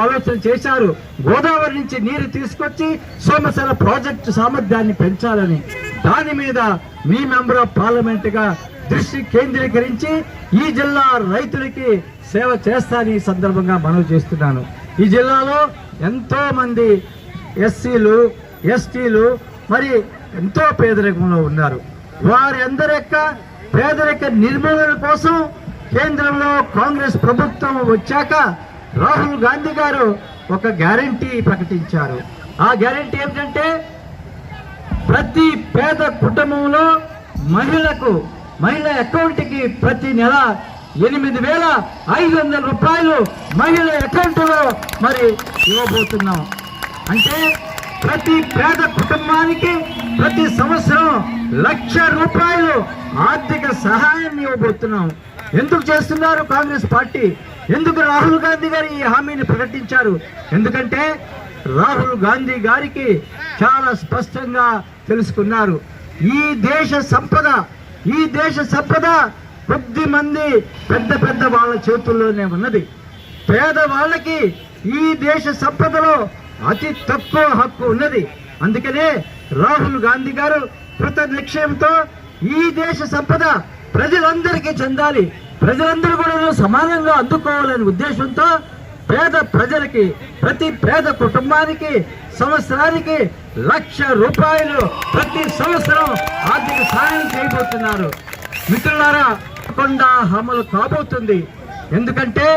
ఆలోచన చేశారు. గోదావరి నుంచి నీరు తీసుకొచ్చి సోమశిల ప్రాజెక్టు సామర్థ్యాన్ని పెంచాలని. దాని మీద మీ మెంబర్ ఆఫ్ పార్లమెంట్ గా దృష్టి కేంద్రీకరించి ఈ జిల్లా రైతులకి సేవ చేస్తానని ఈ సందర్భంగా మనవి చేస్తున్నాను. ఈ జిల్లాలో ఎంతో మంది ఎస్సీలు, ఎస్టీలు మరి ఎంతో పేదరికంలో ఉన్నారు. వారి అందరి యొక్క పేదరిక నిర్మూలన కోసం కేంద్రంలో కాంగ్రెస్ ప్రభుత్వం వచ్చాక రాహుల్ గాంధీ గారు ఒక గ్యారంటీ ప్రకటించారు. ఆ గ్యారంటీ ఏమిటంటే ప్రతి పేద కుటుంబంలో మహిళ అకౌంట్కి ప్రతి నెల 8,500 రూపాయలు మహిళ అకౌంట్లో మరి ఇవ్వబోతున్నాం. అంటే ప్రతి పేద కుటుంబానికి ప్రతి సంవత్సరం 1,00,000 రూపాయలు ఆర్థిక సహాయాన్ని ఇవ్వబోతున్నాం. ఎందుకు చేస్తున్నారు కాంగ్రెస్ పార్టీ? ఎందుకు రాహుల్ గాంధీ గారు ఈ హామీని ప్రకటించారు? ఎందుకంటే రాహుల్ గాంధీ గారికి చాలా స్పష్టంగా తెలుసుకున్నారు, ఈ దేశ సంపద కొద్ది మంది పెద్ద వాళ్ళ చేతుల్లోనే ఉన్నది. పేదవాళ్ళకి ఈ దేశ సంపదలో అతి తక్కువ హక్కు ఉన్నది. అందుకనే రాహుల్ గాంధీ గారు కృత నిశ్చయంతో ఈ దేశ సంపద ప్రజలందరికీ చెందాలి, ప్రజలందరూ కూడా సమానంగా అందుకోవాలనే ఉద్దేశంతో పేద ప్రజలకి ప్రతి పేద కుటుంబానికి సంవత్సరానికి 1,00,000 రూపాయలు ప్రతి సంవత్సరం ఆర్థిక సహాయం చేయబోతున్నారు. మిత్రులారా, తప్పకుండా అమలు కాబోతుంది. ఎందుకంటే